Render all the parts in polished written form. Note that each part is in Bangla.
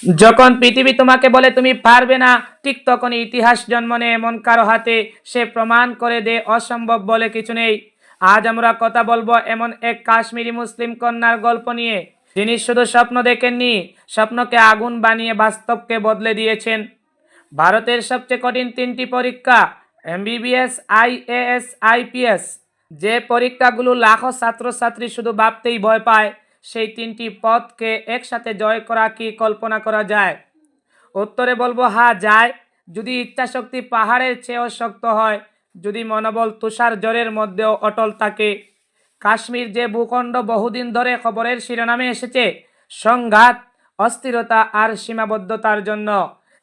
যখন পৃথিবী তোমাকে বলে তুমি পারবে না, ঠিক তখনই ইতিহাস জন্ম নেয় এমন কারো হাতে, সে প্রমাণ করে দে অসম্ভব বলে কিছু নেই। আজ আমরা কথা বলবো এমন এক কাশ্মীরি মুসলিম কন্যার গল্প নিয়ে, যিনি শুধু স্বপ্ন দেখেননি, স্বপ্নকে আগুন বানিয়ে বাস্তবকে বদলে দিয়েছেন। ভারতের সবচেয়ে কঠিন তিনটি পরীক্ষা, এমবিবিএস, আইএএস, আইপিএস, যে পরীক্ষাগুলো লাখো ছাত্রছাত্রী শুধু ভাবতেই ভয় পায়, সেই তিনটি পথকে একসাথে জয় করা কি কল্পনা করা যায়? উত্তরে বলবো হ্যাঁ যায়, যদি ইচ্ছাশক্তি পাহাড়ের চেয়েও শক্ত হয়, যদি মনোবল তুষার ঝড়ের মধ্যেও অটল থাকে। কাশ্মীর যে ভূখণ্ড বহুদিন ধরে খবরের শিরোনামে এসেছে সংঘাত, অস্থিরতা আর সীমাবদ্ধতার জন্য,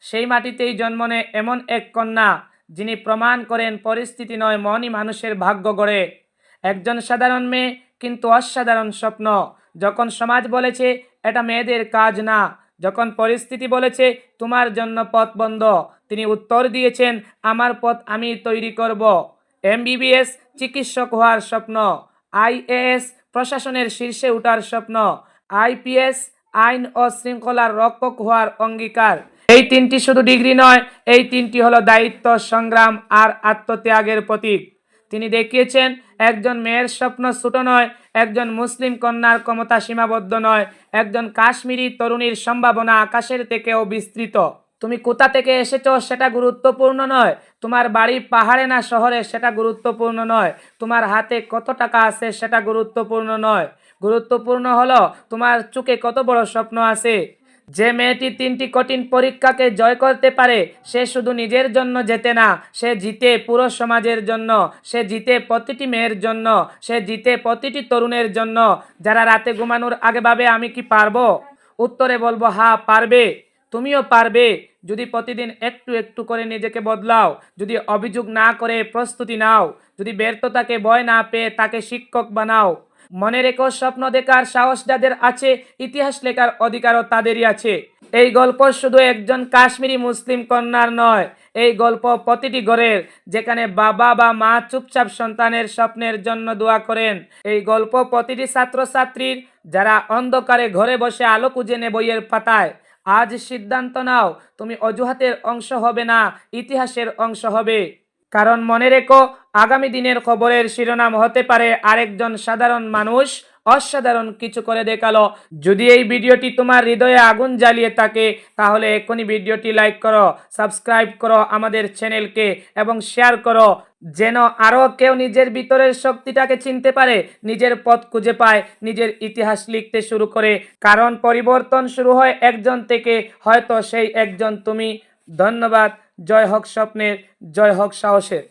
সেই মাটিতেই জন্ম নেয় এমন এক কন্যা, যিনি প্রমাণ করেন পরিস্থিতি নয়, মনই মানুষের ভাগ্য গড়ে। একজন সাধারণ মেয়ে, কিন্তু অসাধারণ স্বপ্ন। যখন সমাজ বলেছে এটা মেয়েদের কাজ না, যখন পরিস্থিতি বলেছে তোমার জন্য পথ বন্ধ, তিনি উত্তর দিয়েছেন আমার পথ আমি তৈরি করব। এমবিবিএস চিকিৎসক হওয়ার স্বপ্ন, আইএএস প্রশাসনের শীর্ষে ওঠার স্বপ্ন, আইপিএস আইন ও শৃঙ্খলার রক্ষক হওয়ার অঙ্গীকার। এই তিনটি শুধু ডিগ্রি নয়, এই তিনটি হলো দায়িত্ব, সংগ্রাম আর আত্মত্যাগের প্রতীক। তিনি দেখিয়েছেন একজন মেয়ের স্বপ্ন ছোট নয়, একজন মুসলিম কন্যার ক্ষমতা সীমাবদ্ধ নয়, একজন কাশ্মীরি তরুণীর সম্ভাবনা আকাশের থেকেও বিস্তৃত। তুমি কোথা থেকে এসেছো সেটা গুরুত্বপূর্ণ নয়, তোমার বাড়ি পাহাড়ে না শহরে সেটা গুরুত্বপূর্ণ নয়, তোমার হাতে কত টাকা আছে সেটা গুরুত্বপূর্ণ নয়, গুরুত্বপূর্ণ হলো তোমার চোখে কত বড় স্বপ্ন আছে। যে মেয়েটি তিনটি কঠিন পরীক্ষাকে জয় করতে পারে, সে শুধু নিজের জন্য জেতে না, সে জিতে পুরো সমাজের জন্য, সে জিতে প্রতিটি মেয়ের জন্য, সে জিতে প্রতিটি তরুণের জন্য যারা রাতে ঘুমানোর আগে ভাবে আমি কি পারবো। উত্তরে বলবো হ্যাঁ পারবে, তুমিও পারবে, যদি প্রতিদিন একটু একটু করে নিজেকে বদলাও, যদি অভিযোগ না করে প্রস্তুতি নাও, যদি ব্যর্থতাকে ভয় না পেয়ে তাকে শিক্ষক বানাও। মনে রেখো, স্বপ্ন দেখার সাহস যাদের আছে, ইতিহাস লেখার অধিকারও তাদেরই আছে। এই গল্প শুধু একজন কাশ্মীরি মুসলিম কন্যার নয়, এই গল্প প্রতিটি ঘরের, যেখানে বাবা বা মা চুপচাপ সন্তানের স্বপ্নের জন্য দোয়া করেন। এই গল্প প্রতিটি ছাত্রছাত্রীর, যারা অন্ধকারে ঘরে বসে আলো খুঁজে নেয় বইয়ের পাতায়। আজ সিদ্ধান্ত নাও, তুমি অজুহাতের অংশ হবে না, ইতিহাসের অংশ হবে। কারণ মনে রেখো, আগামী দিনের খবরের শিরোনাম হতে পারে আরেকজন সাধারণ মানুষ অসাধারণ কিছু করে দেখালো। যদি এই ভিডিওটি তোমার হৃদয়ে আগুন জ্বালিয়ে থাকে, তাহলে এখনই ভিডিওটি লাইক করো, সাবস্ক্রাইব করো আমাদের চ্যানেলকে এবং শেয়ার করো, যেন আরও কেউ নিজের ভিতরের শক্তিটাকে চিনতে পারে, নিজের পথ খুঁজে পায়, নিজের ইতিহাস লিখতে শুরু করে। কারণ পরিবর্তন শুরু হয় একজন থেকে, হয়তো সেই একজন তুমি। ধন্যবাদ। জয় হোক স্বপ্নের, জয় হোক সাহসের।